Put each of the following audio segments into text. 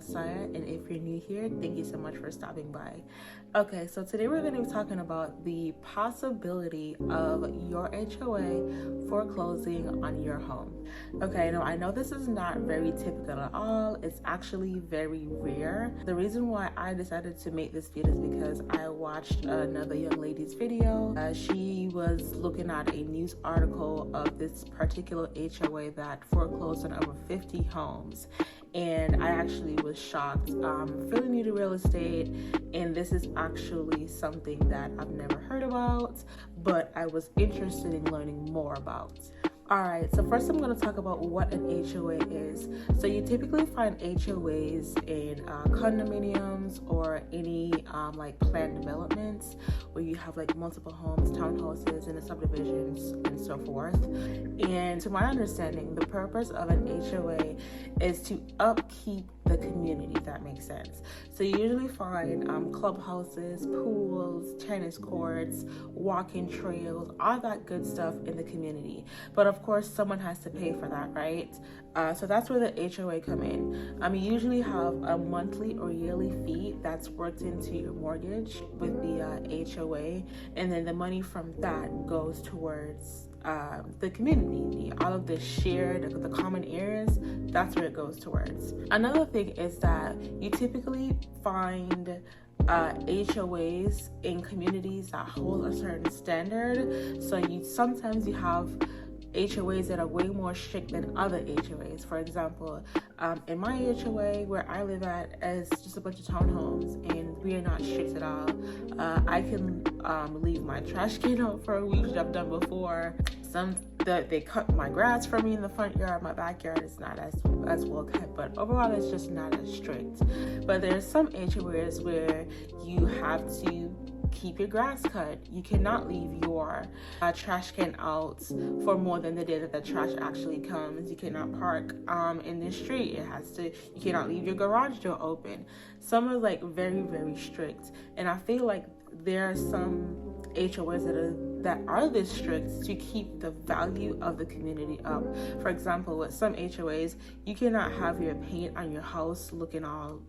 Saya, and if you're new here, thank you so much for stopping by. Okay, so today we're going to be talking about the possibility of your HOA foreclosing on your home. Okay, now I know this is not very typical at all. It's actually very rare. The reason why I decided to make this video is because I watched another young lady's video. She was looking at a news article of this particular HOA that foreclosed on over 50 homes. And I actually was shocked. I'm fairly new to real estate, and this is actually something that I've never heard about, but I was interested in learning more about. Alright, so first I'm going to talk about what an HOA is. So you typically find HOAs in condominiums or any like planned developments where you have like multiple homes, townhouses, and subdivisions and so forth. And to my understanding, the purpose of an HOA is to upkeep the community, if that makes sense. So you usually find clubhouses, pools, tennis courts, walking trails, all that good stuff in the community. But of course, someone has to pay for that, right? So that's where the HOA come in. You usually have a monthly or yearly fee that's worked into your mortgage with the HOA, and then the money from that goes towards the community, all of the shared, the common areas, that's where it goes towards. Another thing is that you typically find HOAs in communities that hold a certain standard. So sometimes you have HOAs that are way more strict than other HOAs. For example, in my HOA where I live at, is just a bunch of townhomes, and we are not strict at all. I can leave my trash can out for a week, which I've done before. They cut my grass for me in the front yard. My backyard is not as well kept, but overall it's just not as strict. But there's some HOAs where you have to keep your grass cut. You cannot leave your trash can out for more than the day that the trash actually comes. You cannot park in the street. You cannot leave your garage door open. Some are like very, very strict, and I feel like there are some HOAs that are this strict to keep the value of the community up. For example, with some HOAs, you cannot have your paint on your house looking all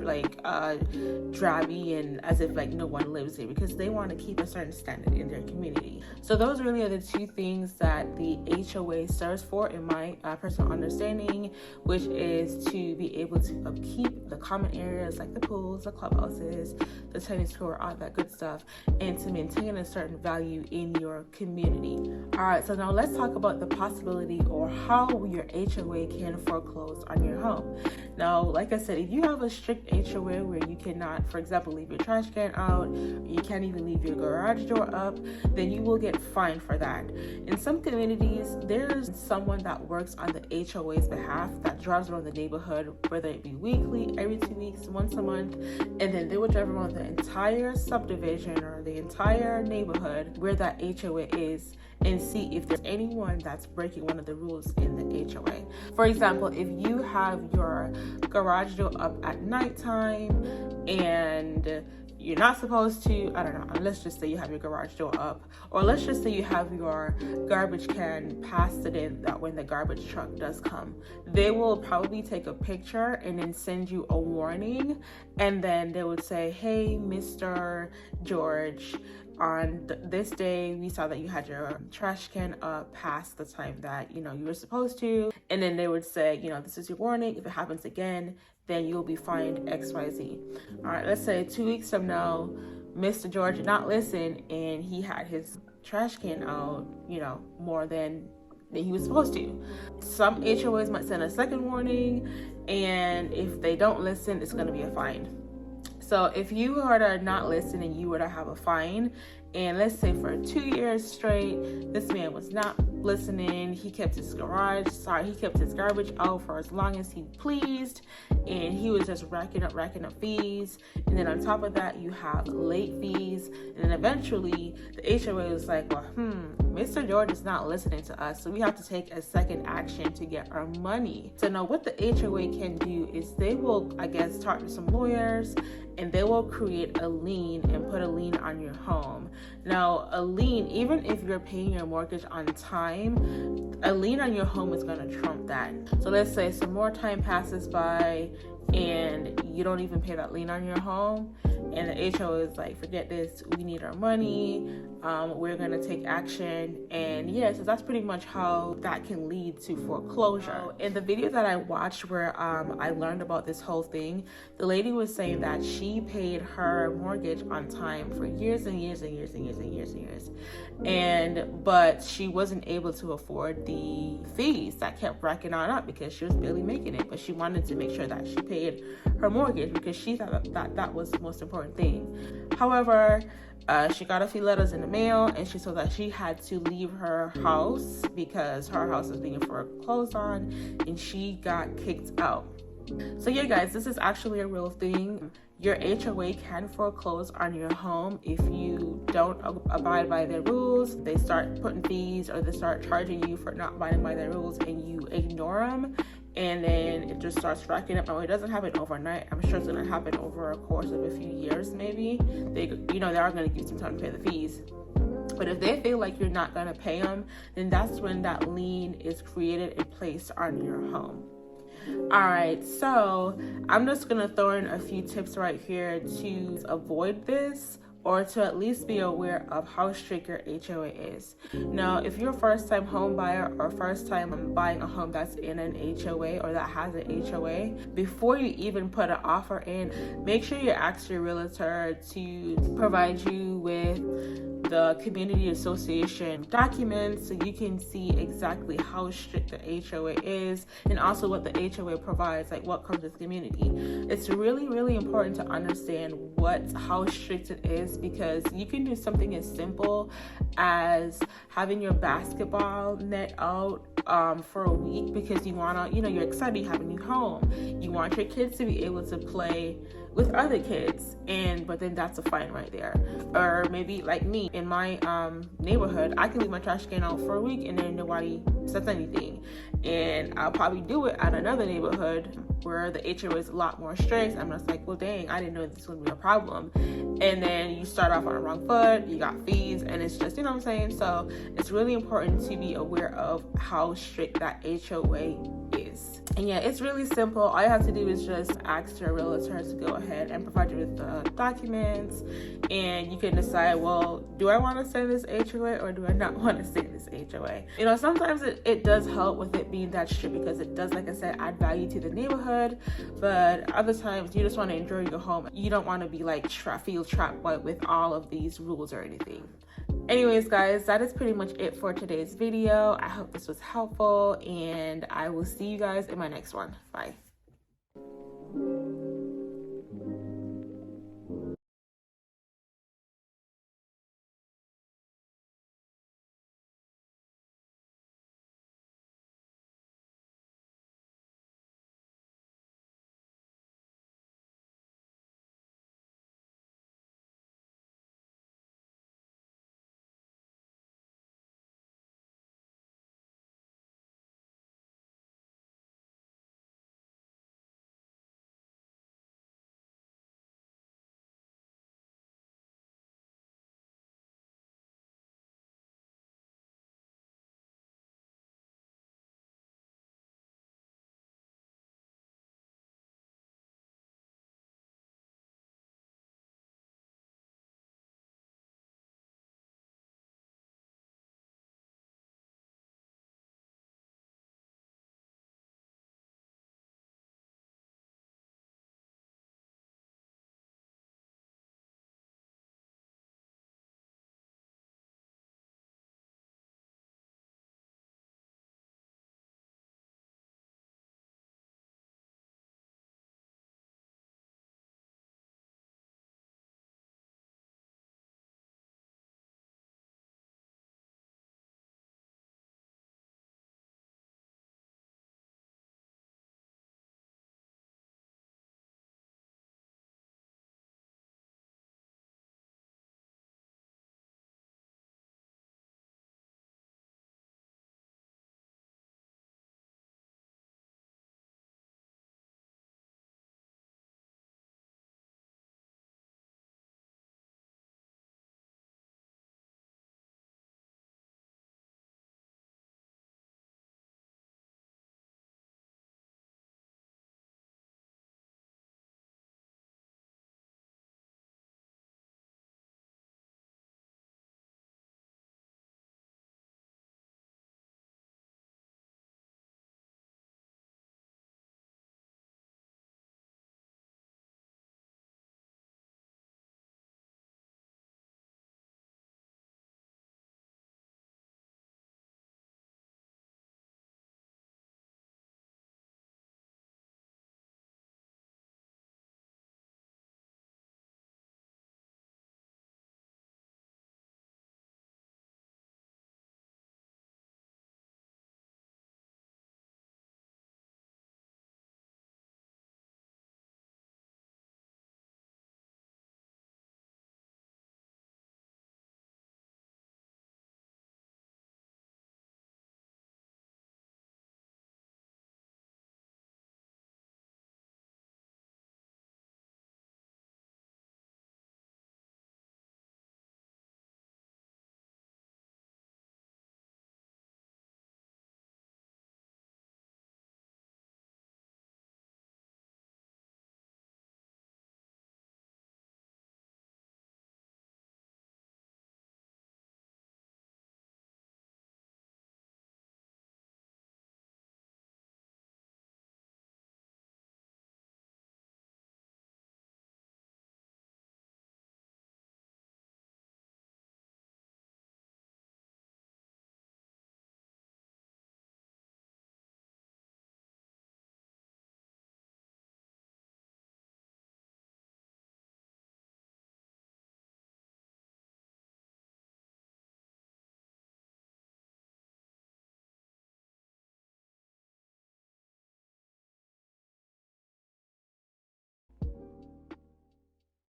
like drabby and as if like no one lives there, because they want to keep a certain standard in their community. So those really are the two things that the HOA serves for, in my personal understanding, which is to be able to upkeep the common areas like the pools, the clubhouses, the tennis court, all that good stuff, and to maintain a certain value in your community. All right, so now let's talk about the possibility or how your HOA can foreclose on your home. Now, like I said, if you have a strict HOA where you cannot, for example, leave your trash can out, you can't even leave your garage door up, then you will get fined for that. In some communities, there's someone that works on the HOA's behalf that drives around the neighborhood, whether it be weekly, every 2 weeks, once a month, and then they will drive around the entire subdivision or the entire neighborhood where that HOA is and see if there's anyone that's breaking one of the rules in the HOA. For example, if you have your garage door up at nighttime and you're not supposed to, I don't know, let's just say you have your garage door up, or let's just say you have your garbage can past it in that when the garbage truck does come, they will probably take a picture and then send you a warning, and then they would say, hey, Mr. George, on this day we saw that you had your trash can up past the time that you were supposed to, and then they would say, this is your warning. If it happens again, then you'll be fined XYZ. All right, let's say 2 weeks from now, Mr. George did not listen and he had his trash can out, more than he was supposed to. Some HOAs might send a second warning, and if they don't listen, it's going to be a fine. So if you were to not listen and you were to have a fine, and let's say for 2 years straight, this man was not listening, he kept his garbage out for as long as he pleased, and he was just racking up fees, and then on top of that, you have late fees, and then eventually the HOA was like, well, Mr. George is not listening to us, so we have to take a second action to get our money. So now what the HOA can do is they will, talk to some lawyers, and they will create a lien and put a lien on your home. Now, a lien, even if you're paying your mortgage on time, a lien on your home is going to trump that. So let's say some more time passes by, and you don't even pay that lien on your home, and the HOA is like, forget this, we need our money, we're gonna take action. And yeah, so that's pretty much how that can lead to foreclosure. In the video that I watched where I learned about this whole thing, the lady was saying that she paid her mortgage on time for years and years and years and years and years and years, but she wasn't able to afford the fees that kept racking on up because she was barely making it. But she wanted to make sure that she paid her mortgage because she thought that was the most important thing. However, she got a few letters in the mail, and she saw that she had to leave her house because her house was being foreclosed on, and she got kicked out. So yeah, guys, this is actually a real thing. Your HOA can foreclose on your home if you don't abide by their rules. They start putting fees, or they start charging you for not abiding by their rules, and you ignore them, and then it just starts racking up. Now, it doesn't happen overnight. I'm sure it's going to happen over a course of a few years. Maybe they are going to give you some time to pay the fees. But if they feel like you're not going to pay them, then that's when that lien is created and placed on your home. All right, so I'm just gonna throw in a few tips right here to avoid this, or to at least be aware of how strict your HOA is. Now, if you're a first-time home buyer or first time buying a home that's in an HOA or that has an HOA, before you even put an offer in, make sure you ask your realtor to provide you with the community association documents so you can see exactly how strict the HOA is, and also what the HOA provides, like what comes with the community. It's really, really important to understand how strict it is, because you can do something as simple as having your basketball net out for a week because you want to, you're excited you have a new home. You want your kids to be able to play with other kids, but then that's a fine right there. Or maybe like me, in my neighborhood, I can leave my trash can out for a week and then nobody says anything. And I'll probably do it at another neighborhood where the HOA is a lot more strict. I'm just like, well, dang, I didn't know this would be a problem. And then you start off on the wrong foot, you got fees, and it's just, what I'm saying? So it's really important to be aware of how strict that HOA is. And yeah, it's really simple. All you have to do is just ask your realtor to go ahead and provide you with the documents, and you can decide, well, do I want to stay in this HOA or do I not want to stay in this HOA? Sometimes it does help with it being that strict because it does, like I said, add value to the neighborhood, but other times you just want to enjoy your home. You don't want to be like feel trapped with all of these rules or anything. Anyways, guys, that is pretty much it for today's video. I hope this was helpful, and I will see you guys in my next one. Bye.